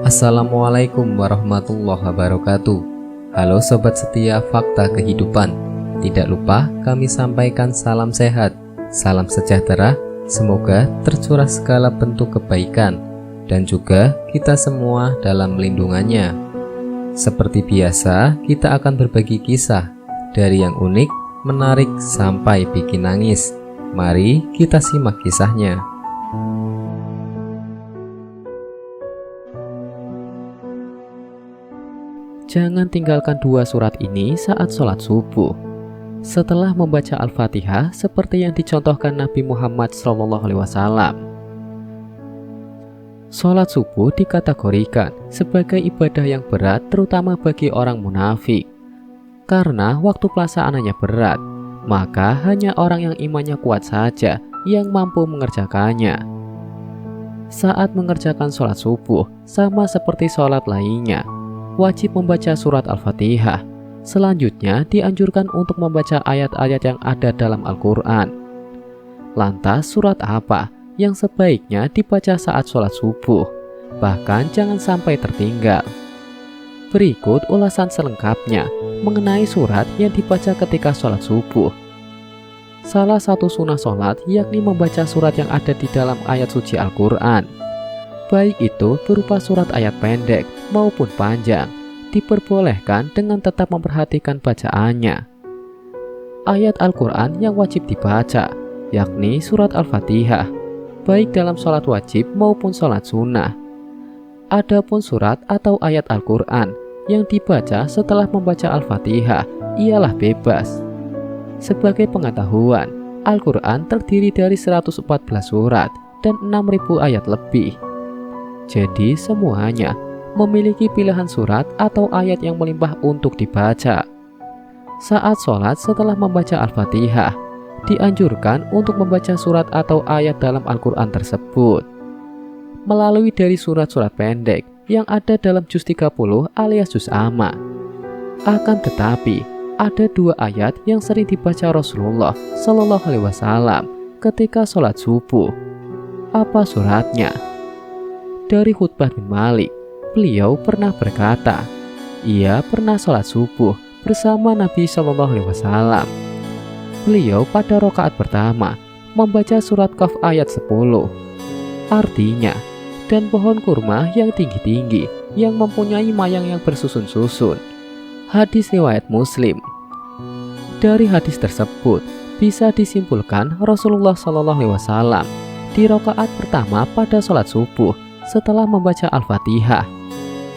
Assalamualaikum warahmatullahi wabarakatuh. Halo sobat setia Fakta Kehidupan. Tidak lupa kami sampaikan salam sehat, salam sejahtera. Semoga tercurah segala bentuk kebaikan dan juga kita semua dalam lindungannya. Seperti biasa, kita akan berbagi kisah dari yang unik, menarik sampai bikin nangis. Mari kita simak kisahnya. Jangan tinggalkan dua surat ini saat sholat subuh. Setelah membaca Al-Fatihah seperti yang dicontohkan Nabi Muhammad SAW. Sholat subuh dikategorikan sebagai ibadah yang berat terutama bagi orang munafik. Karena waktu pelaksanaannya berat, maka hanya orang yang imannya kuat saja yang mampu mengerjakannya. Saat mengerjakan sholat subuh, sama seperti sholat lainnya, wajib membaca surat Al-Fatihah. Selanjutnya dianjurkan untuk membaca ayat-ayat yang ada dalam Al-Quran. Lantas surat apa yang sebaiknya dibaca saat sholat subuh? Bahkan jangan sampai tertinggal. Berikut ulasan selengkapnya mengenai surat yang dibaca ketika sholat subuh. Salah satu sunnah sholat yakni membaca surat yang ada di dalam ayat suci Al-Quran. Baik itu berupa surat ayat pendek maupun panjang, diperbolehkan dengan tetap memperhatikan bacaannya. Ayat Al-Quran yang wajib dibaca, yakni surat Al-Fatihah, baik dalam sholat wajib maupun sholat sunnah. Adapun surat atau ayat Al-Quran yang dibaca setelah membaca Al-Fatihah ialah bebas. Sebagai pengetahuan, Al-Quran terdiri dari 114 surat dan 6.000 ayat lebih. Jadi semuanya memiliki pilihan surat atau ayat yang melimpah untuk dibaca. Saat sholat setelah membaca Al-Fatihah, dianjurkan untuk membaca surat atau ayat dalam Al-Quran tersebut melalui dari surat-surat pendek yang ada dalam juz 30 alias juz amma. Akan tetapi, ada dua ayat yang sering dibaca Rasulullah SAW ketika sholat subuh. Apa suratnya? Dari Khutbah bin Malik, beliau pernah berkata, ia pernah sholat subuh bersama Nabi SAW. Beliau pada rakaat pertama membaca surat Qaf ayat 10. Artinya, dan pohon kurma yang tinggi-tinggi yang mempunyai mayang yang bersusun-susun. Hadis riwayat Muslim. Dari hadis tersebut bisa disimpulkan Rasulullah SAW di rakaat pertama pada sholat subuh setelah membaca Al-Fatihah,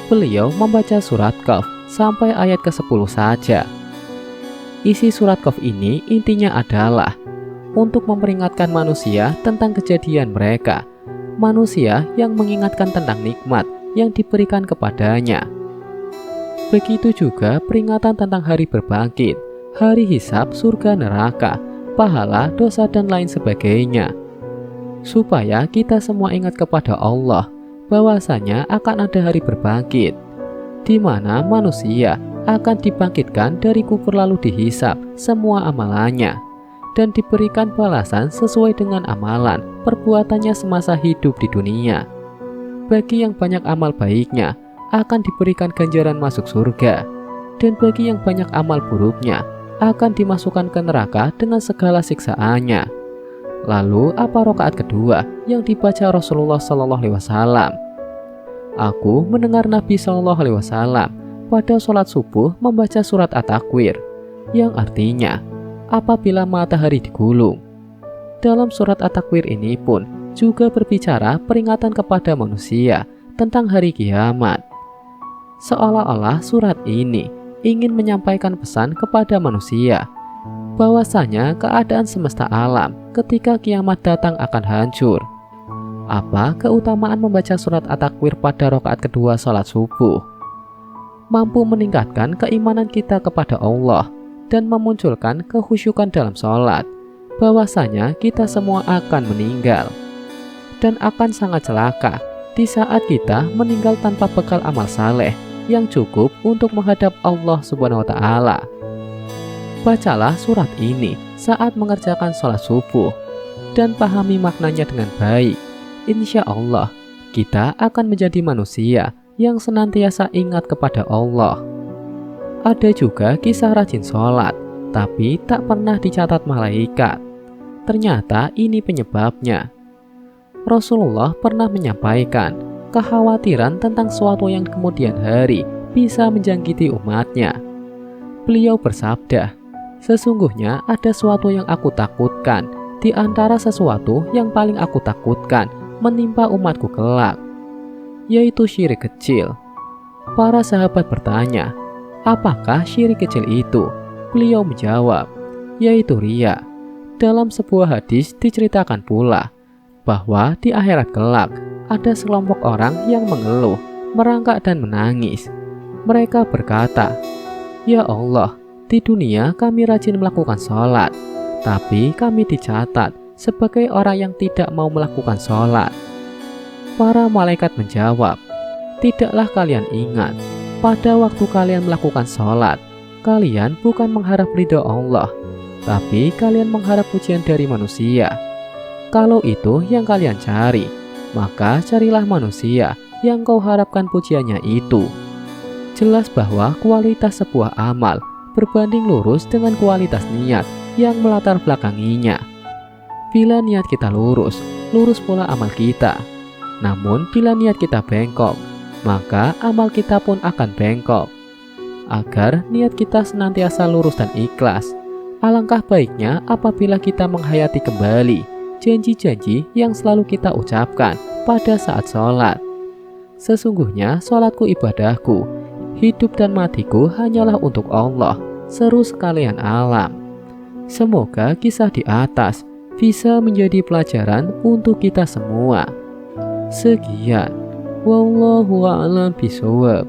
beliau membaca surat Qaf sampai ayat ke-10 saja. Isi surat Qaf ini intinya adalah untuk memperingatkan manusia tentang kejadian mereka, manusia yang mengingatkan tentang nikmat yang diberikan kepadanya. Begitu juga peringatan tentang hari berbangkit, hari hisab, surga neraka, pahala, dosa dan lain sebagainya. Supaya kita semua ingat kepada Allah bahwasanya akan ada hari berbangkit, di mana manusia akan dibangkitkan dari kubur lalu dihisab semua amalannya dan diberikan balasan sesuai dengan amalan perbuatannya semasa hidup di dunia. Bagi yang banyak amal baiknya akan diberikan ganjaran masuk surga, dan bagi yang banyak amal buruknya akan dimasukkan ke neraka dengan segala siksaannya. Lalu apa rakaat kedua yang dibaca Rasulullah SAW? Aku mendengar Nabi SAW pada sholat subuh membaca surat At-Takwir, yang artinya apabila matahari digulung. Dalam surat At-Takwir ini pun juga berbicara peringatan kepada manusia tentang hari kiamat. Seolah-olah surat ini ingin menyampaikan pesan kepada manusia bahwasanya keadaan semesta alam ketika kiamat datang akan hancur. Apa keutamaan membaca surat At-Takwir pada rakaat kedua sholat subuh? Mampu meningkatkan keimanan kita kepada Allah dan memunculkan kekhusyukan dalam sholat, bahwasanya kita semua akan meninggal dan akan sangat celaka di saat kita meninggal tanpa bekal amal saleh yang cukup untuk menghadap Allah Subhanahu wa Ta'ala. Bacalah surat ini saat mengerjakan sholat subuh dan pahami maknanya dengan baik. Insya Allah kita akan menjadi manusia yang senantiasa ingat kepada Allah. Ada juga kisah rajin sholat, tapi tak pernah dicatat malaikat. Ternyata ini penyebabnya. Rasulullah pernah menyampaikan kekhawatiran tentang sesuatu yang kemudian hari bisa menjangkiti umatnya. Beliau bersabda, "Sesungguhnya ada sesuatu yang aku takutkan di antara sesuatu yang paling aku takutkan menimpa umatku kelak, yaitu syirik kecil." Para sahabat bertanya, "Apakah syirik kecil itu?" Beliau menjawab, "Yaitu riya." Dalam sebuah hadis diceritakan pula bahwa di akhirat kelak ada sekelompok orang yang mengeluh, merangkak dan menangis. Mereka berkata, "Ya Allah, di dunia kami rajin melakukan sholat, tapi kami dicatat sebagai orang yang tidak mau melakukan sholat." Para malaikat menjawab, "Tidaklah kalian ingat, pada waktu kalian melakukan sholat, kalian bukan mengharap ridho Allah, tapi kalian mengharap pujian dari manusia. Kalau itu yang kalian cari, maka carilah manusia yang kau harapkan pujiannya itu." Jelas bahwa kualitas sebuah amal berbanding lurus dengan kualitas niat yang melatar belakanginya. Bila niat kita lurus, lurus pula amal kita. Namun bila niat kita bengkok, maka amal kita pun akan bengkok. Agar niat kita senantiasa lurus dan ikhlas, alangkah baiknya apabila kita menghayati kembali janji-janji yang selalu kita ucapkan pada saat sholat. "Sesungguhnya sholatku ibadahku, hidup dan matiku hanyalah untuk Allah, seru sekalian alam." Semoga kisah di atas bisa menjadi pelajaran untuk kita semua. Sekian, wallahu a'lam bishawab.